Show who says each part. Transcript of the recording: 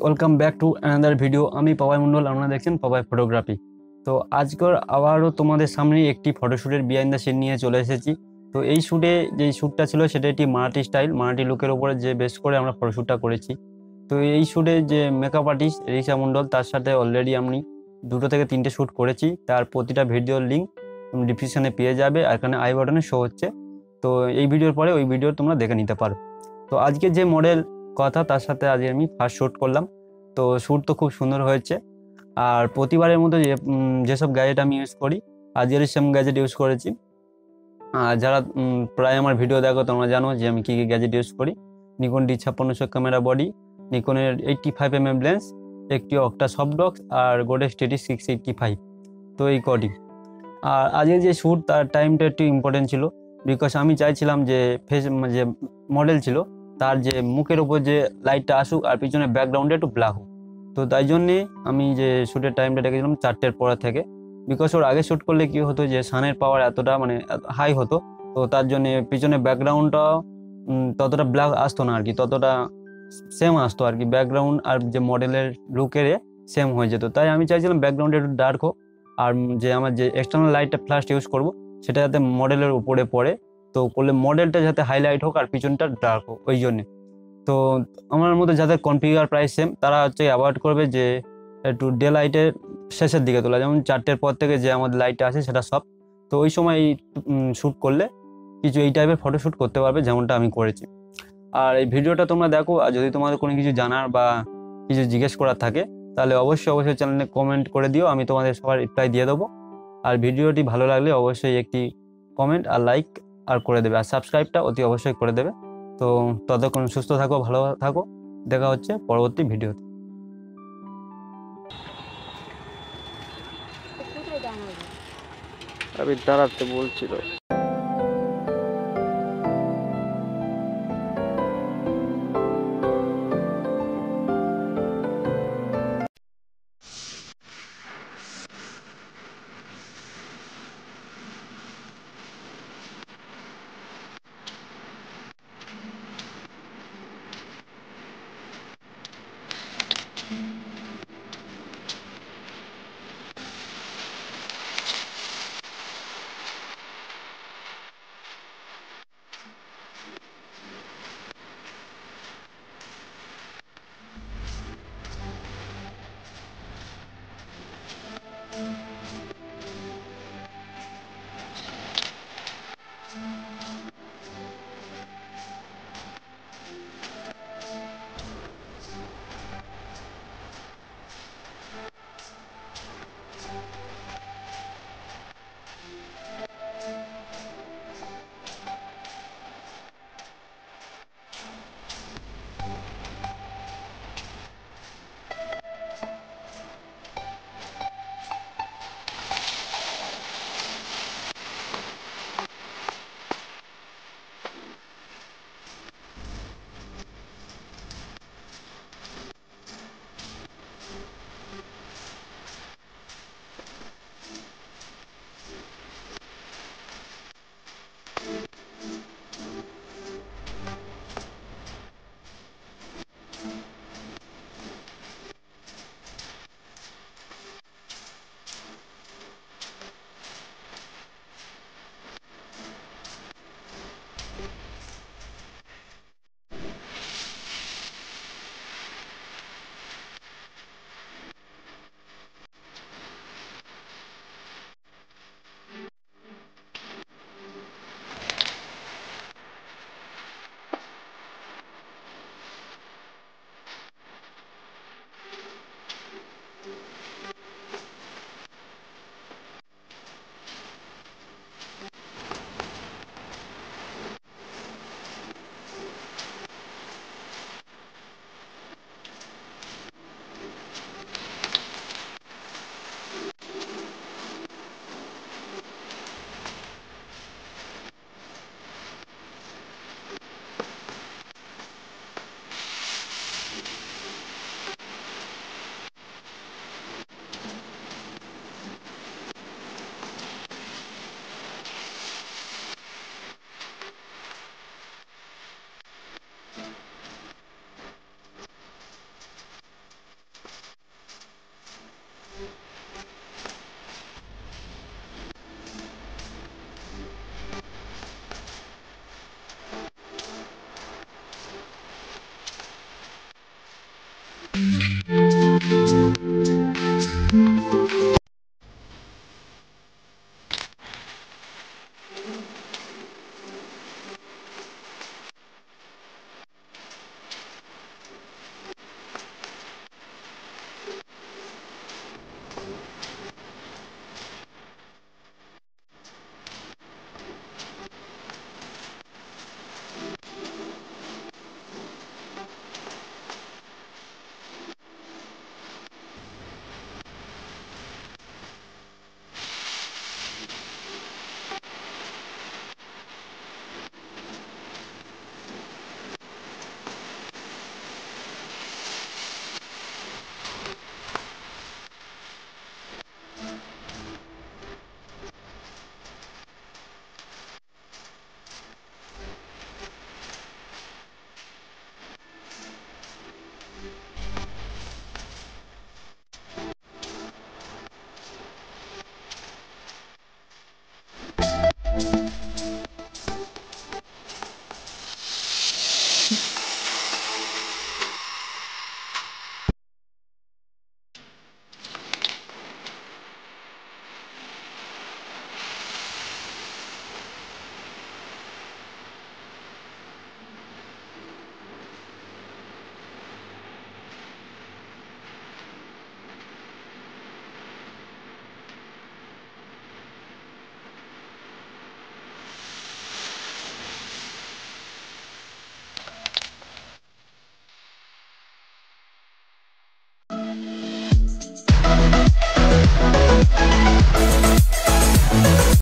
Speaker 1: Welcome back to another video. আমি পবাই মণ্ডল, আপনারা দেখছেন পবাই ফটোগ্রাফি। তো আজকের আবারও তোমাদের সামনে একটি ফটোশ্যুটের বিহাইন্ড দ্য সিন নিয়ে চলে এসেছি। তো এই শ্যুটে যেই শ্যুটটা ছিল সেটা একটি মারাঠি স্টাইল, মারাঠি লুকের উপরে যে বেস করে আমরা ফটোশ্যুটটা করেছি। তো এই শ্যুটে যে মেকআপ আর্টিস্ট রিশা মণ্ডল, তার সাথে অলরেডি আমি 2 থেকে 3টে শ্যুট করেছি। তার প্রতিটা ভিডিওর লিঙ্ক ডিসক্রিপশনে পেয়ে যাবে, আর এখানে আই বাটনে শো হচ্ছে। তো এই ভিডিওর পরে ওই ভিডিও তোমরা দেখে নিতে পারো। তো আজকে যে মডেল কথা, তার সাথে আজকে আমি ফার্স্ট শ্যুট করলাম। তো শ্যুট তো খুব সুন্দর হয়েছে। আর প্রতিবারের মতো যেসব গ্যাজেট আমি ইউজ করি, আজকের সেম গ্যাজেট ইউজ করেছি। আর যারা প্রায় আমার ভিডিও দেখো তোমরা জানো যে আমি কী কী গ্যাজেট ইউজ করি। নিকন D5600 ক্যামেরা বডি, নিকনের 85mm লেন্স, একটি অক্টা সফটবক্স আর গোডেক্স TT685। তো এই কডি। আর আজকে যে শ্যুট, তার টাইমটা একটু ইম্পর্টেন্ট ছিল, বিকজ আমি চাইছিলাম যে যে মডেল ছিল তার যে মুখের ওপর যে লাইটটা আসুক আর পিছনে ব্যাকগ্রাউন্ডে একটু ব্ল্যাক হোক। তো তাই জন্যে আমি যে শ্যুটের টাইমটা রেখেছিলাম 4টের পর থেকে, বিকজ ওর আগে শ্যুট করলে কী হতো যে সানের পাওয়ার এতটা হাই হতো। তো তার জন্যে পিছনে ব্যাকগ্রাউন্ডটাও ততটা ব্ল্যাক আসতো না আর কি, ততটা সেম আসতো আর কি, ব্যাকগ্রাউন্ড আর যে মডেলের লুকের সেম হয়ে যেত। তাই আমি চাইছিলাম ব্যাকগ্রাউন্ডে একটু ডার্ক হোক, আর যে আমার যে এক্সটার্নাল লাইটটা ফ্ল্যাশ ইউজ করব সেটা যাতে মডেলের উপরে পড়ে, তো করলে মডেলটা যাতে হাইলাইট হোক আর পিছনটা ডার্ক হোক, ওই জন্যে। তো আমার মতো যাদের কনফিগার প্রাইস সেম, তারা হচ্ছে অ্যাভয়েড করবে যে একটু ডে লাইটের শেষের দিকে তোলা, যেমন 4টের পর থেকে যে আমাদের লাইটটা আছে সেটা সব। তো ওই সময় শ্যুট করলে কিছু এই টাইপের ফটোশ্যুট করতে পারবে, যেমনটা আমি করেছি। আর এই ভিডিওটা তোমরা দেখো, আর যদি তোমাদের কোনো কিছু জানার বা কিছু জিজ্ঞেস করার থাকে তাহলে অবশ্যই চ্যানেলে কমেন্ট করে দিও, আমি তোমাদের সবার রিপ্লাই দিয়ে দেবো। আর ভিডিওটি ভালো লাগলে অবশ্যই একটি কমেন্ট আর লাইক আর করে দেবে, আর সাবস্ক্রাইবটা অতি অবশ্যই করে দেবে। তো ততক্ষণ সুস্থ থাকো, ভালো থাকো, দেখা হচ্ছে পরবর্তী ভিডিওতে।
Speaker 2: আমি দাঁড়াতে বলছিল।